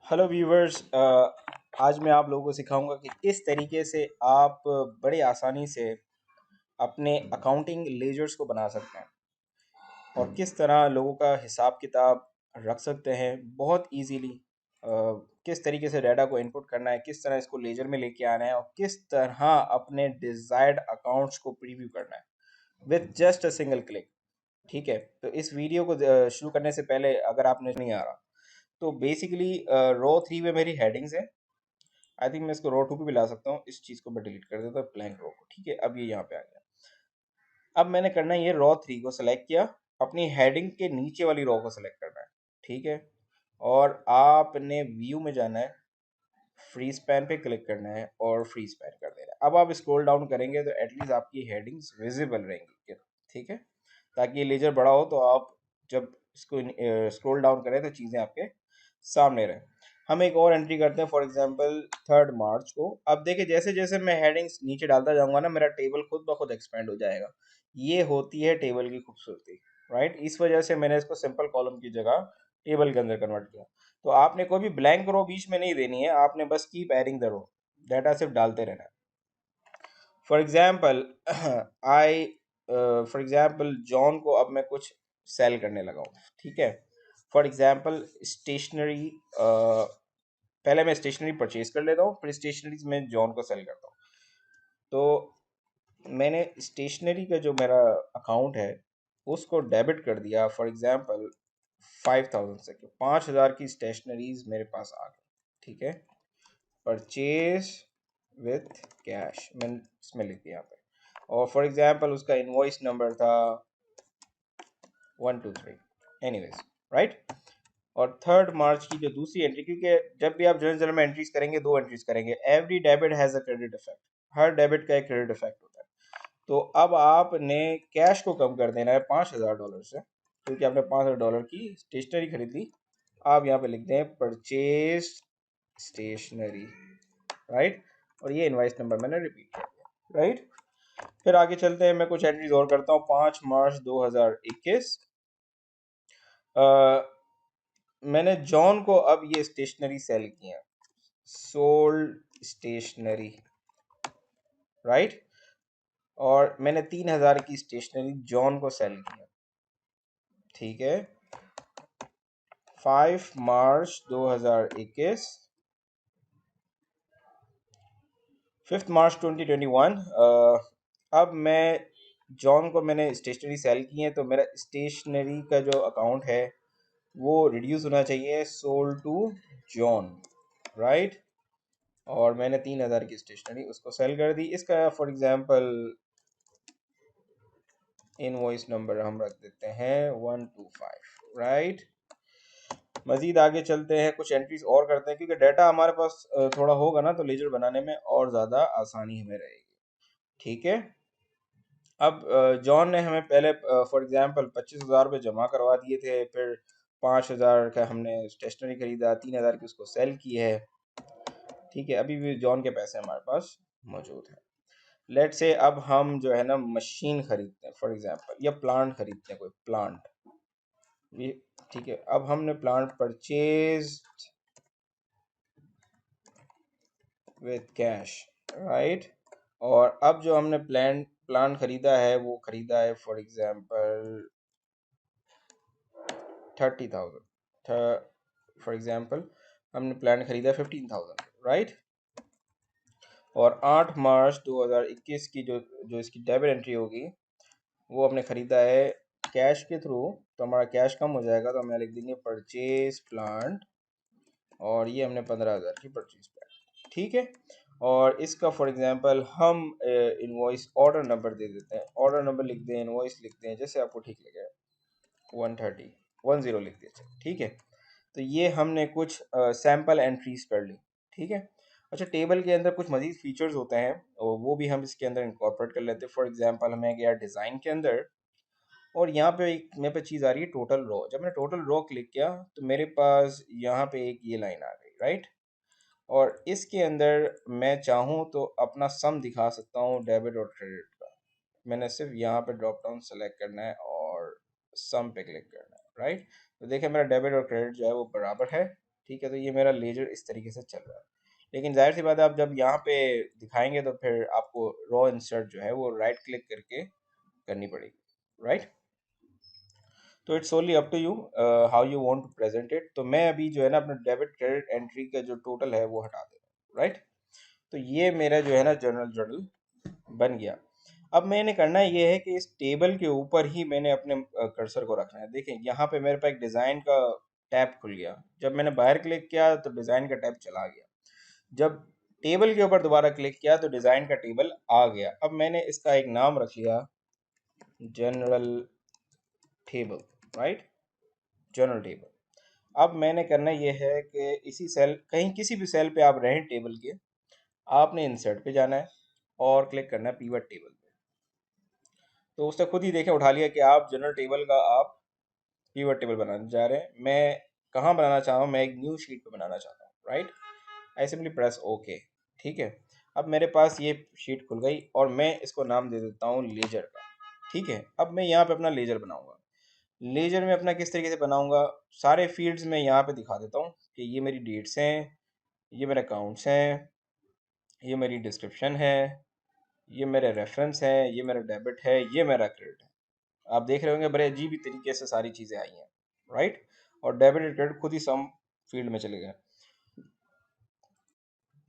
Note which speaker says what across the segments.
Speaker 1: Hello viewers. आज मैं आप लोगों को सिखाऊंगा कि किस तरीके से आप बड़े आसानी से अपने अकाउंटिंग लेजर्स को बना सकते हैं और किस तरह लोगों का हिसाब किताब रख सकते हैं बहुत इजीली। किस तरीके से डाटा को इनपुट करना है, किस तरह इसको लेजर में लेके आना है और किस तरह अपने डिजायर्ड अकाउंट्स को प्रीव्यू करना है with just a single click. ठीक है, तो इस वीडियो को शुरू करने से पहले अगर आपने नहीं आ रहा तो बेसिकली रो 3 में मेरी हेडिंग्स है। आई थिंक मैं इसको रो 2 पे भी ला सकता हूँ। इस चीज़ को मैं डिलीट कर देता हूँ, ब्लैंक रो को। ठीक है, अब ये यहाँ पे आ गया। अब मैंने करना है, ये रो 3 को सेलेक्ट किया, अपनी हेडिंग के नीचे वाली रो को सेलेक्ट करना है। ठीक है, और आपने व्यू में जाना है, फ्री स्पैन पे क्लिक करना है और फ्री स्पैन कर देना है। अब आप स्क्रॉल डाउन करेंगे तो एटलीस्ट आपकी हेडिंग्स विजिबल रहेंगी। ठीक है, ताकि ये लेजर बड़ा हो तो आप जब इसको स्क्रॉल डाउन करें तो चीज़ें आपके सामने रहें। हम एक और एंट्री करते हैं, फॉर एग्जांपल 3 मार्च को। अब देखिए, जैसे जैसे मैं हेडिंग्स नीचे डालता जाऊंगा ना, मेरा टेबल खुद ब खुद एक्सपेंड हो जाएगा। ये होती है टेबल की खूबसूरती, राइट। इस वजह से मैंने इसको सिंपल कॉलम की जगह टेबल के अंदर कन्वर्ट किया। तो आपने कोई भी ब्लैंक रो बीच में नहीं देनी है, आपने बस keep adding the row, data सिर्फ डालते रहना है। For example I for example John को अब मैं कुछ सेल करने लगा हूँ। ठीक है, फॉर एग्जाम्पल स्टेशनरी, पहले मैं स्टेशनरी परचेज कर लेता हूँ, फिर स्टेशनरी में जॉन को सेल करता हूँ। तो मैंने स्टेशनरी का जो मेरा अकाउंट है उसको डेबिट कर दिया। फॉर एग्जाम्पल 5000 से, 5000 की स्टेशनरीज मेरे पास आ गई। ठीक है, परचेज विथ कैश मैंने इसमें लिख दिया यहाँ पे। और फॉर एग्जाम्पल उसका इनवॉइस नंबर था 123, एनीवेज, राइट। और 3 मार्च की जो दूसरी एंट्री, क्योंकि जब भी आप जर्नल में एंट्रीज करेंगे, दो एंट्रीज करेंगे। Every debit has a credit effect, her debit का एक क्रेडिट इफेक्ट होता है। तो अब आपने कैश को कम कर देना है $5000 से, क्योंकि आपने $5000 की स्टेशनरी खरीद ली। आप यहाँ पे लिख दें परचेज स्टेशनरी, राइट। और ये इनवाइस नंबर मैंने रिपीट कर दिया, राइट। फिर आगे चलते हैं, मैं कुछ एंट्रीज और करता हूँ। 5 मार्च 2021, मैंने जॉन को अब ये स्टेशनरी सेल किया, सोल्ड स्टेशनरी, राइट। और मैंने 3000 की स्टेशनरी जॉन को सेल किया। ठीक है, 5 मार्च 2021, 5 मार्च 2021, अब मैं जॉन को मैंने स्टेशनरी सेल की है, तो मेरा स्टेशनरी का जो अकाउंट है वो रिड्यूस होना चाहिए, सोल्ड टू जॉन, राइट। और मैंने 3000 की स्टेशनरी उसको सेल कर दी। इसका फॉर एग्जांपल इनवॉइस नंबर हम रख देते हैं 125, राइट। मजीद आगे चलते हैं, कुछ एंट्रीज और करते हैं, क्योंकि डाटा हमारे पास थोड़ा होगा ना तो लेजर बनाने में और ज़्यादा आसानी हमें रहेगी। ठीक है, अब जॉन ने हमें पहले फॉर एग्जांपल 25,000 रुपये जमा करवा दिए थे, फिर 5,000 का हमने स्टेशनरी खरीदा, 3000 की उसको सेल की है। ठीक है, अभी भी जॉन के पैसे हमारे पास मौजूद हैं। लेट से अब हम जो है ना मशीन खरीदते हैं, फॉर एग्जांपल, या प्लांट खरीदते हैं, कोई प्लांट ये। ठीक है, अब हमने plant purchase with cash, right. और अब जो हमने प्लांट खरीदा है वो खरीदा है फॉर एग्जांपल 30,000। फॉर एग्जांपल हमने प्लांट खरीदा 15,000, राइट। और 8 मार्च 2021 की जो जो इसकी डेबिट एंट्री होगी वो हमने खरीदा है कैश के थ्रू, तो हमारा कैश कम हो जाएगा, तो हमें लिख देंगे परचेज प्लांट, और ये हमने 15,000 की परचेज प्लांट। ठीक है, और इसका फॉर एग्जांपल हम इनवॉइस ऑर्डर नंबर दे देते हैं, ऑर्डर नंबर लिख दें, इनवॉइस लिख दें, जैसे आपको ठीक लगे, 130 लिख दीजिए। ठीक है, तो ये हमने कुछ सैम्पल एंट्रीज कर ली। ठीक है, अच्छा, टेबल के अंदर कुछ मजीद फीचर्स होते हैं और वो भी हम इसके अंदर इंकॉर्पोरेट कर लेते हैं। फॉर एग्जांपल हमें गया डिज़ाइन के अंदर, और यहाँ पे एक मेरे पे चीज़ आ रही है टोटल रो। जब मैंने टोटल रो क्लिक किया तो मेरे पास यहाँ पे एक ये लाइन आ गई, राइट। और इसके अंदर मैं चाहूँ तो अपना सम दिखा सकता हूँ, डेबिट और क्रेडिट का। मैंने सिर्फ यहाँ पे ड्रॉप डाउन सेलेक्ट करना है और सम पे क्लिक करना है, राइट। तो देखिए मेरा डेबिट और क्रेडिट जो है वो बराबर है। ठीक है, तो ये मेरा लेजर इस तरीके से चल रहा है। लेकिन जाहिर सी बात है, आप जब यहाँ पे दिखाएंगे तो फिर आपको रॉ इंसर्ट जो है वो राइट क्लिक करके करनी पड़ेगी, राइट। तो it's only up to you how you want to present it. तो मैं अभी जो है ना अपना डेबिट क्रेडिट एंट्री का जो टोटल है वो हटा दे रहा हूँ, राइट। तो ये मेरा जो है ना जर्नल जर्नल बन गया। अब मैंने करना ये है कि इस टेबल के ऊपर ही मैंने अपने कर्सर को रखना है। देखें यहाँ पे मेरे पास एक डिज़ाइन का टैब खुल गया। जब मैंने बाहर क्लिक किया तो डिज़ाइन का टैब चला गया। जब टेबल के ऊपर दोबारा क्लिक किया तो डिज़ाइन का टेबल आ गया। अब मैंने इसका एक नाम रख लिया general table, right, general table. अब मैंने करना ये है कि इसी सेल, कहीं किसी भी सेल पे आप रहें टेबल के, आपने इंसर्ट पे जाना है और क्लिक करना है पीवट टेबल पे। तो उसने खुद ही देखें उठा लिया कि आप जनरल टेबल का आप पीवट टेबल बनाने जा रहे हैं। मैं कहाँ बनाना चाह रहा हूँ, मैं एक न्यू शीट पे बनाना चाहता हूँ, right. I simply press okay, ठीक है। अब मेरे पास ये शीट खुल गई और मैं इसको नाम दे देता हूँ लेजर का, ठीक है। अब मैं यहाँ पे अपना लेजर बनाऊंगा। लेजर में अपना किस तरीके से बनाऊंगा, सारे फील्ड्स में यहाँ पे दिखा देता हूँ कि ये मेरी डेट्स हैं, ये मेरे अकाउंट्स हैं, ये मेरी डिस्क्रिप्शन है, ये मेरे रेफरेंस है, ये मेरा डेबिट है, ये मेरा क्रेडिट है। आप देख रहे होंगे बड़े अजीब ही तरीके से सारी चीज़ें आई हैं, राइट। और डेबिट और क्रेडिट खुद ही सम फील्ड में चले गए।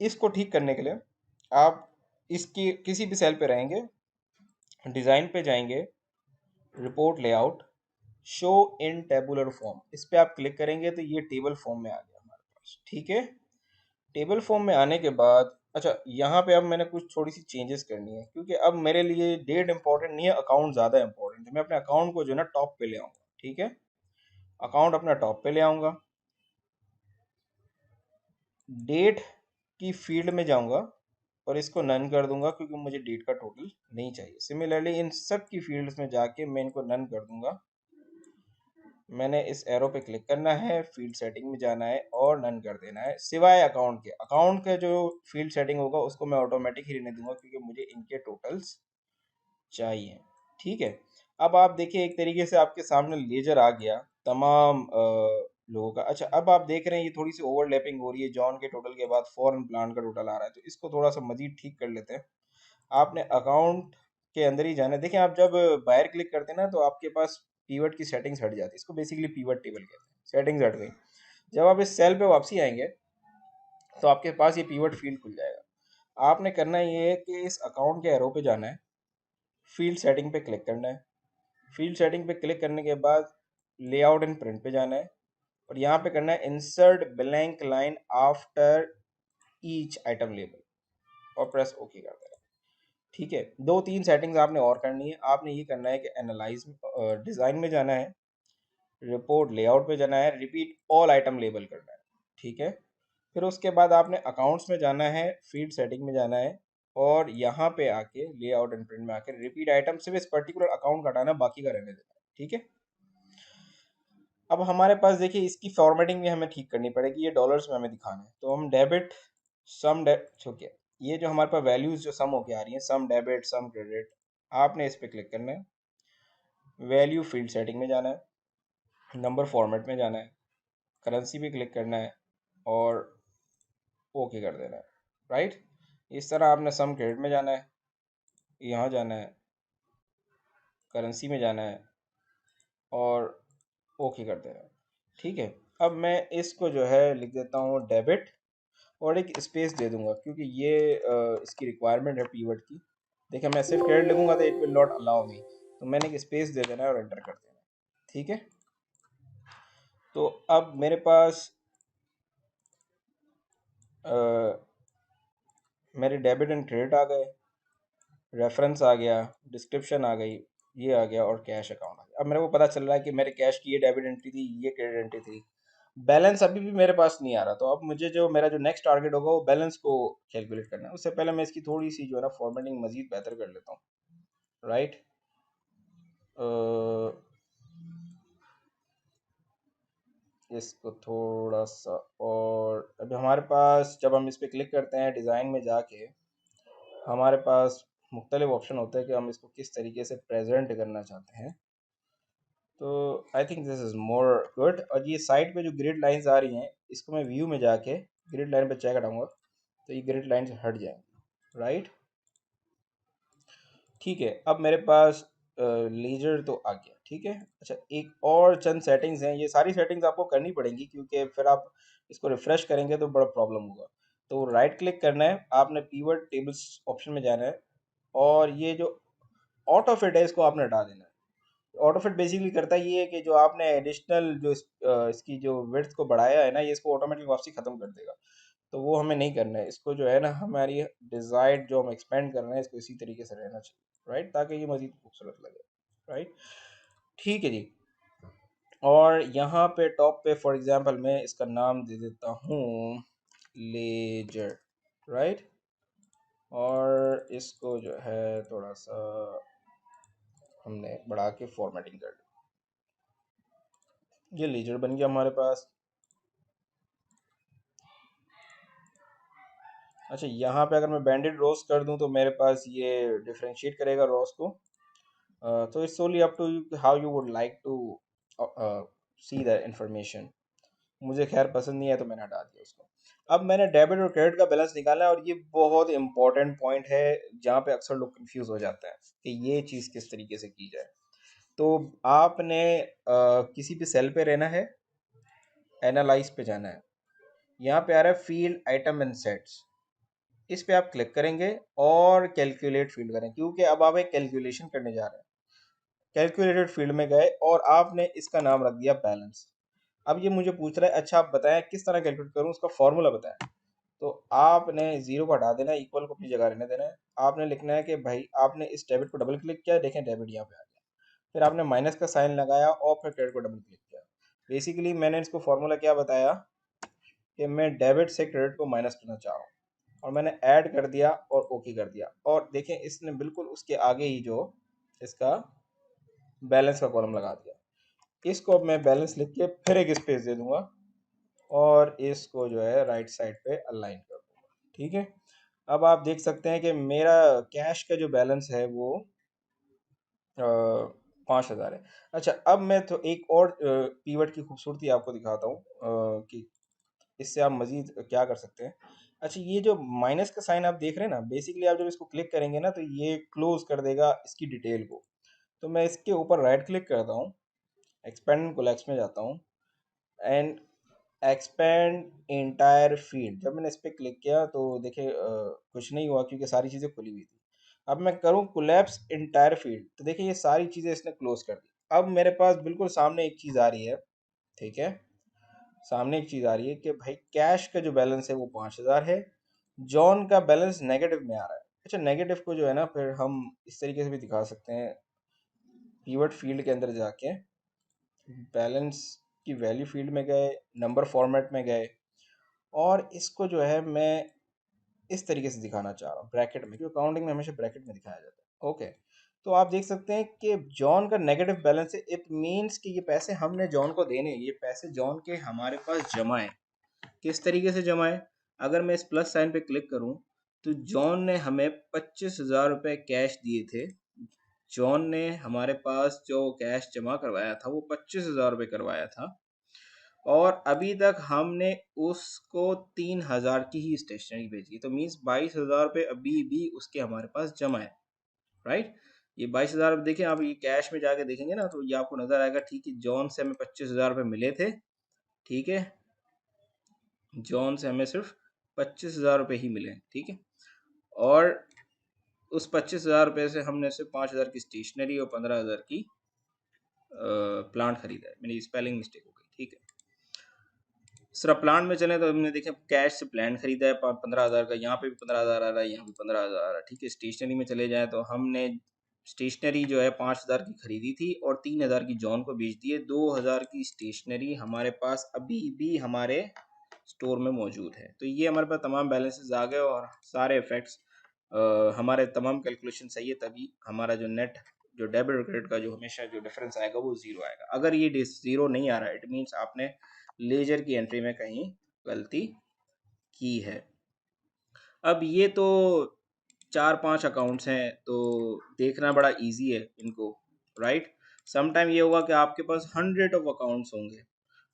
Speaker 1: इसको ठीक करने के लिए आप इसकी किसी भी सेल पे रहेंगे, डिज़ाइन पे जाएंगे, report layout, show in tabular form, इस पे आप क्लिक करेंगे तो ये टेबल फॉर्म में आ गया हमारे पास, ठीक है। टेबल फॉर्म में आने के बाद अच्छा यहाँ पे अब मैंने कुछ थोड़ी सी चेंजेस करनी है, क्योंकि अब मेरे लिए डेट इंपॉर्टेंट नहीं है, अकाउंट ज़्यादा इंपॉर्टेंट है। मैं अपने अकाउंट को जो है ना टॉप पे ले आऊँगा, ठीक है। अकाउंट अपना टॉप पे ले आऊँगा, डेट की फील्ड में जाऊँगा और इसको नन कर दूंगा क्योंकि मुझे डेट का टोटल नहीं चाहिए। सिमिलरली इन सब की फील्ड्स में जाके मैं इनको नन कर दूंगा। मैंने इस एरो पे क्लिक करना है, फील्ड सेटिंग में जाना है और नन कर देना है, सिवाय अकाउंट के। अकाउंट का जो फील्ड सेटिंग होगा उसको मैं ऑटोमेटिक ही रहने दूंगा क्योंकि मुझे इनके टोटल्स चाहिए, ठीक है। अब आप देखिए एक तरीके से आपके सामने लेजर आ गया तमाम लोगों का। अच्छा अब आप देख रहे हैं ये थोड़ी सी ओवरलैपिंग हो रही है, जॉन के टोटल के बाद फॉरेन प्लान का टोटल आ रहा है, तो इसको थोड़ा सा मजीद ठीक कर लेते हैं। आपने अकाउंट के अंदर ही जाना है। देखिए आप जब बाहर क्लिक करते हैं ना तो आपके पास पीवट की सेटिंग्स हट जाती है, इसको बेसिकली पीवट टेबल कहते हैं। सेटिंग्स हट गई, जब आप इस सेल पे वापसी आएंगे तो आपके पास ये पीवट फील्ड खुल जाएगा। आपने करना ये है कि इस अकाउंट के एरो पे जाना है, फील्ड सेटिंग पे क्लिक करना है, फील्ड सेटिंग पे क्लिक करने के बाद लेआउट एंड प्रिंट पे जाना है और यहाँ पे करना है insert blank line after each item label और प्रेस ओके कर देना, ठीक है। दो तीन सेटिंग्स आपने और करनी है। आपने ये करना है कि एनालाइज डिज़ाइन में जाना है, रिपोर्ट लेआउट पे जाना है, रिपीट ऑल आइटम लेबल करना है, ठीक है। फिर उसके बाद आपने अकाउंट्स में जाना है, फील्ड सेटिंग में जाना है और यहाँ पे आके लेआउट एंड प्रिंट में आके रिपीट आइटम, सिर्फ इस पर्टिकुलर अकाउंट का हटाना, बाकी का रहने देना है, ठीक है। अब हमारे पास देखिए इसकी फॉर्मेटिंग भी हमें ठीक करनी पड़ेगी, ये डॉलर्स में हमें दिखाना है। तो हम डेबिट सम ठीक, ये जो हमारे पास वैल्यूज जो सम होके आ रही हैं, सम डेबिट सम क्रेडिट, आपने इस पे क्लिक करना है, वैल्यू फील्ड सेटिंग में जाना है, नंबर फॉर्मेट में जाना है, करेंसी पे क्लिक करना है और ओके कर देना है, राइट। इस तरह आपने सम क्रेडिट में जाना है, यहाँ जाना है, करेंसी में जाना है और ओके कर देना है, ठीक है। अब मैं इसको जो है लिख देता हूँ डेबिट और एक स्पेस दे दूंगा क्योंकि ये इसकी रिक्वायरमेंट है पीवर्ड की। देखिए मैं सिर्फ क्रेडिट लिखूंगा तो it will not allow me, तो मैंने एक स्पेस दे देना है और एंटर कर देना है, ठीक है। तो अब मेरे पास मेरे डेबिट एंड क्रेडिट आ गए, रेफरेंस आ गया, डिस्क्रिप्शन आ गई, ये आ गया और कैश अकाउंट आ गया। अब मेरे को पता चल रहा है कि मेरे कैश की ये डेबिट एंट्री थी, ये क्रेडिट एंट्री थी। बैलेंस अभी भी मेरे पास नहीं आ रहा, तो अब मुझे जो मेरा जो नेक्स्ट टारगेट होगा वो बैलेंस को कैलकुलेट करना है। उससे पहले मैं इसकी थोड़ी सी जो है ना फॉर्मेटिंग मजीद बेहतर कर लेता हूँ, राइट। इसको थोड़ा सा, और अभी हमारे पास जब हम इस पर क्लिक करते हैं डिज़ाइन में जाके हमारे पास मुख्तलिफ ऑप्शन होते हैं कि हम इसको किस तरीके से प्रेजेंट करना चाहते हैं। तो I think this is more good. और ये साइड पे जो ग्रिड लाइंस आ रही हैं इसको मैं व्यू में जाके ग्रिड लाइन पे चेक हटाऊंगा तो ये ग्रिड लाइन से हट जाएंगे, राइट। ठीक है, अब मेरे पास लेजर तो आ गया, ठीक है। अच्छा, एक और चंद सेटिंग्स हैं, ये सारी सेटिंग्स आपको करनी पड़ेंगी क्योंकि फिर आप इसको रिफ्रेश करेंगे तो बड़ा प्रॉब्लम होगा। तो राइट क्लिक करना है, आपने पीवर्ड टेबल्स ऑप्शन में जाना है और ये जो ऑटो फिट है इसको आपने हटा देना है। ऑटो फिट बेसिकली करता ये है कि जो आपने एडिशनल जो इसकी जो विड्थ को बढ़ाया है ना, ये इसको ऑटोमेटिक वापसी ख़त्म कर देगा। तो वो हमें नहीं करना है, इसको जो है ना हमारी डिज़ायर्ड जो हम एक्सपेंड कर रहे हैं इसको इसी तरीके से रहना चाहिए, राइट, ताकि ये मज़ीद खूबसूरत लगे, राइट। ठीक है जी। और यहाँ पे टॉप पे फॉर एग्जांपल मैं इसका नाम दे देता हूँ लेजर, राइट। और इसको जो है थोड़ा सा हमने बढ़ा के फॉर्मेटिंग कर दी, ये लेजर बन गया हमारे पास। अच्छा, यहाँ पे अगर मैं बैंडेड रोज कर दूँ तो मेरे पास ये डिफरेंशिएट करेगा रोज को। तो it's only up to you how you would like to see the information. मुझे खैर पसंद नहीं है तो मैंने हटा दिया उसको। अब मैंने डेबिट और क्रेडिट का बैलेंस निकाला है और ये बहुत इंपॉर्टेंट पॉइंट है जहाँ पे अक्सर लोग कंफ्यूज हो जाते हैं कि ये चीज़ किस तरीके से की जाए। तो आपने किसी भी सेल पे रहना है, एनालाइज पे जाना है, यहाँ पे आ रहा है फील्ड आइटम एंड सेट्स, इस पे आप क्लिक करेंगे और कैलकुलेट फील्ड करें क्योंकि अब आप एक कैलकुलेशन करने जा रहे हैं। कैलकुलेटेड फील्ड में गए और आपने इसका नाम रख दिया बैलेंस। अब ये मुझे पूछ रहा है अच्छा आप बताएं किस तरह कैलकुलेट करूं, उसका फॉर्मूला बताएं। तो आपने जीरो को हटा देना है, इक्वल को अपनी जगह रहने देना है। आपने लिखना है कि भाई आपने इस डेबिट को डबल क्लिक किया, देखें डेबिट यहाँ पे आ गया। फिर आपने माइनस का साइन लगाया और फिर क्रेडिट को डबल क्लिक किया। बेसिकली मैंने इसको फॉर्मूला क्या बताया कि मैं डेबिट से क्रेडिट को माइनस करना चाह रहा हूँ और मैंने ऐड कर दिया और ओके कर दिया और देखें इसने बिल्कुल उसके आगे ही जो इसका बैलेंस का कॉलम लगा दिया। इसको अब मैं बैलेंस लिख के फिर एक स्पेस दे दूंगा और इसको जो है राइट साइड पे अलाइन कर दूंगा, ठीक है। अब आप देख सकते हैं कि मेरा कैश का जो बैलेंस है वो 5,000 है। अच्छा, अब मैं तो एक और पीवट की खूबसूरती आपको दिखाता हूँ कि इससे आप मजीद क्या कर सकते हैं। अच्छा, ये जो माइनस का साइन आप देख रहे हैं ना, बेसिकली आप जब इसको क्लिक करेंगे ना तो ये क्लोज कर देगा इसकी डिटेल को। तो मैं इसके ऊपर राइट क्लिक करता हूँ, एक्सपेंड एंड कोलैप्स में जाता हूँ एंड एक्सपेंड इंटायर फील्ड। जब मैंने इस पर क्लिक किया तो देखिए कुछ नहीं हुआ क्योंकि सारी चीज़ें खुली हुई थी। अब मैं करूँ कोलैप्स इंटायर फील्ड तो देखिए ये सारी चीज़ें इसने क्लोज कर दी। अब मेरे पास बिल्कुल सामने एक चीज़ आ रही है, ठीक है, सामने एक चीज़ आ रही है कि भाई कैश का जो बैलेंस है वो 5,000 है, जॉन का बैलेंस नेगेटिव में आ रहा है। अच्छा, नेगेटिव को जो है ना फिर हम इस तरीके से भी दिखा सकते हैं, पीवट फील्ड के अंदर जाके बैलेंस की वैल्यू फील्ड में गए, नंबर फॉर्मेट में गए और इसको जो है मैं इस तरीके से दिखाना चाह रहा हूँ ब्रैकेट में, क्योंकि काउंटिंग में हमेशा ब्रैकेट में दिखाया जाता है, ओके। तो आप देख सकते हैं कि जॉन का नेगेटिव बैलेंस है, इट मीन्स कि ये पैसे हमने जॉन को देने, ये पैसे जॉन के हमारे पास जमा है। किस तरीके से जमा है, अगर मैं इस प्लस साइन पे क्लिक करूं तो जॉन ने हमें 25,000 रुपये कैश दिए थे। जॉन ने हमारे पास जो कैश जमा करवाया था वो 25,000 रुपये करवाया था और अभी तक हमने उसको 3,000 की ही स्टेशनरी भेजी, तो मीन्स 22,000 रुपये अभी भी उसके हमारे पास जमा है, राइट। ये 22,000 देखिए, आप ये कैश में जाके देखेंगे ना तो ये आपको नजर आएगा, ठीक है, जॉन से हमें 25,000 रुपये मिले थे, ठीक है, जॉन से हमें सिर्फ 25,000 रुपये ही मिले, ठीक है। और उस 25,000 रुपये से हमने सिर्फ 5,000 की स्टेशनरी और 15,000 की प्लांट खरीदा है। मेरी स्पेलिंग मिस्टेक हो गई, ठीक है। सिर्फ प्लांट में चले तो हमने देखा कैश से प्लांट खरीदा है 15,000 का, यहाँ पे भी 15,000 आ रहा है, यहाँ भी 15,000 आ रहा है, ठीक है। स्टेशनरी में चले जाए तो हमने स्टेशनरी जो है 5,000 की खरीदी थी और 3,000 की जॉन को बेच दी है। 2,000 की स्टेशनरी हमारे पास अभी भी हमारे स्टोर में मौजूद है। तो ये हमारे पास तमाम बैलेंसेस आ गए और सारे इफेक्ट्स, हमारे तमाम कैलकुलेशन सही है, तभी हमारा जो नेट जो डेबिट और क्रेडिट का जो हमेशा जो डिफरेंस आएगा वो जीरो आएगा। अगर ये जीरो नहीं आ रहा है इट मीन्स आपने लेजर की एंट्री में कहीं गलती की है। अब ये तो 4-5 अकाउंट्स हैं तो देखना बड़ा इजी है इनको, राइट। समटाइम ये होगा कि आपके पास 100 ऑफ अकाउंट्स होंगे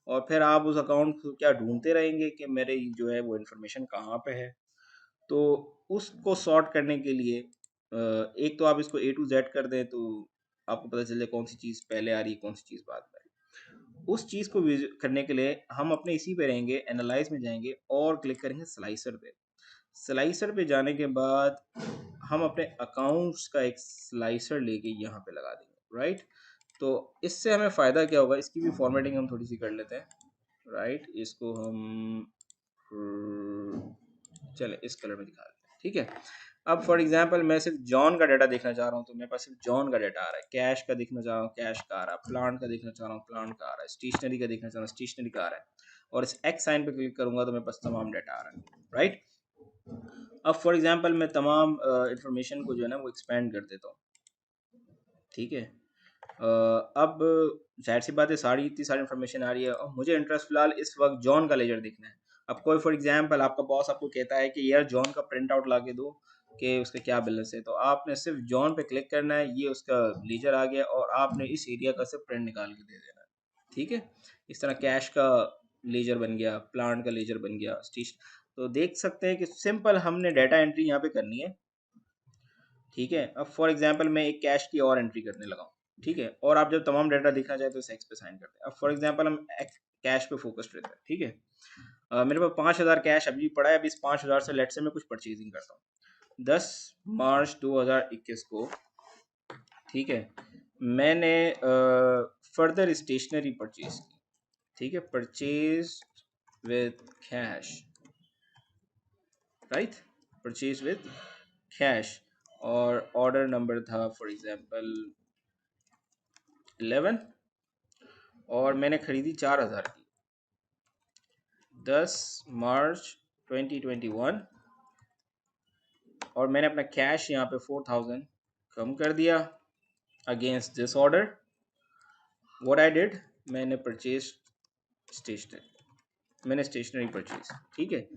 Speaker 1: और फिर आप उस अकाउंट को क्या ढूंढते रहेंगे कि मेरे जो है वो इन्फॉर्मेशन कहाँ पे है। तो उसको सॉर्ट करने के लिए एक तो आप इसको A to Z कर दें तो आपको पता चल जाए कौन सी चीज़ पहले आ रही है, कौन सी चीज़ बाद में आ रही है। उस चीज़ को करने के लिए हम अपने इसी पे रहेंगे, एनालाइज में जाएंगे और क्लिक करेंगे स्लाइसर पे। स्लाइसर पे जाने के बाद हम अपने अकाउंट्स का एक स्लाइसर लेके यहाँ पे लगा देंगे, राइट। तो इससे हमें फ़ायदा क्या होगा, इसकी भी फॉर्मेटिंग हम थोड़ी सी कर लेते हैं, राइट। इसको हम चले इस कलर में दिखा देते हैं, ठीक है। अब फॉर एग्जांपल मैं सिर्फ जॉन का डाटा देखना चाह रहा हूँ, तो मेरे पास सिर्फ जॉन का डाटा आ रहा है। कैश का देखना चाह रहा हूँ, कैश का आ रहा है। प्लांट का देखना चाह रहा हूँ, प्लांट का आ रहा है। स्टेशनरी का देखना चाह रहा हूँ, स्टेशनरी का आ रहा है। और इस एक्स साइन पे क्लिक करूंगा तो मेरे पास तमाम डाटा आ रहा है, राइट। अब फॉर एग्जांपल मैं तमाम इंफॉर्मेशन को जो है ना वो एक्सपेंड कर देता हूँ, ठीक है। अब जाहिर सी बात है सारी इतनी सारी इन्फॉर्मेशन आ रही है और मुझे इंटरेस्ट फिलहाल इस वक्त जॉन का लेजर देखना है। अब कोई फॉर एग्जांपल आपका बॉस आपको कहता है कि यार जॉन का प्रिंट आउट ला के दो कि उसका क्या बैलेंस है, तो आपने सिर्फ जॉन पे क्लिक करना है, ये उसका लेजर आ गया और आपने इस एरिया का सिर्फ प्रिंट निकाल के दे देना है, ठीक है। इस तरह कैश का लेजर बन गया, प्लांट का लेजर बन गया, स्टेश। तो देख सकते हैं कि सिंपल हमने डाटा एंट्री यहाँ पे करनी है, ठीक है। अब फॉर एग्जांपल मैं एक कैश की और एंट्री करने लगा हूँ, ठीक है। और आप जब तमाम डाटा दिखना चाहे तो इस एक्स पे साइन करते हैं। अब फॉर एग्जांपल हम कैश पे फोकस रहते हैं, ठीक है। मेरे पास 5,000 कैश अभी पड़ा है। अब इस 5,000 से लेट से मैं कुछ परचेजिंग करता हूँ 10 मार्च 2021 को, ठीक है। मैंने फर्दर स्टेशनरी परचेज की, ठीक है, purchase with cash, right, purchase with cash. और ऑर्डर नंबर था फॉर एग्जांपल 11 और मैंने खरीदी 4,000 की 10 मार्च 2021। और मैंने अपना कैश यहाँ पे 4,000 कम कर दिया against this order. What I did, मैंने परचेज स्टेशनरी, मैंने स्टेशनरी परचेज, ठीक है।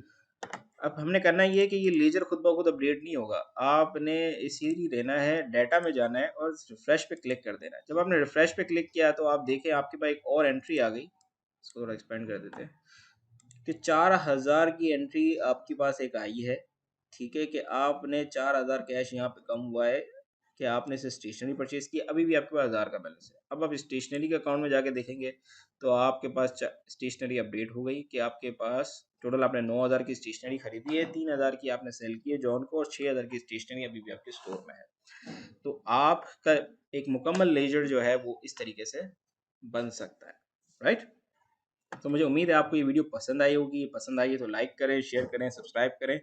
Speaker 1: अब हमने करना ये है कि ये लेजर खुद ब खुद अपडेट नहीं होगा, आपने इसी रहना है, डाटा में जाना है और रिफ्रेश पे क्लिक कर देना है। जब आपने रिफ्रेश पे क्लिक किया तो आप देखें आपके पास एक और एंट्री आ गई। इसको थोड़ा एक्सपेंड कर देते हैं कि 4,000 की एंट्री आपके पास एक आई है, ठीक है। कि आपने 4,000 कैश यहाँ पे कम हुआ है कि आपने इसे स्टेशनरी परचेज की, अभी भी आपके पास 1,000 का बैलेंस है। अब आप स्टेशनरी के अकाउंट में जाके देखेंगे तो आपके पास स्टेशनरी अपडेट हो गई कि आपके पास टोटल आपने 9,000 की स्टेशनरी खरीदी है, 3,000 की आपने सेल की है जॉन को और 6,000 की स्टेशनरी अभी भी आपके स्टोर में है। तो आपका एक मुकम्मल लेजर जो है वो इस तरीके से बन सकता है, राइट। तो मुझे उम्मीद है आपको ये वीडियो पसंद आई होगी। पसंद आई है तो लाइक करें, शेयर करें, सब्सक्राइब करें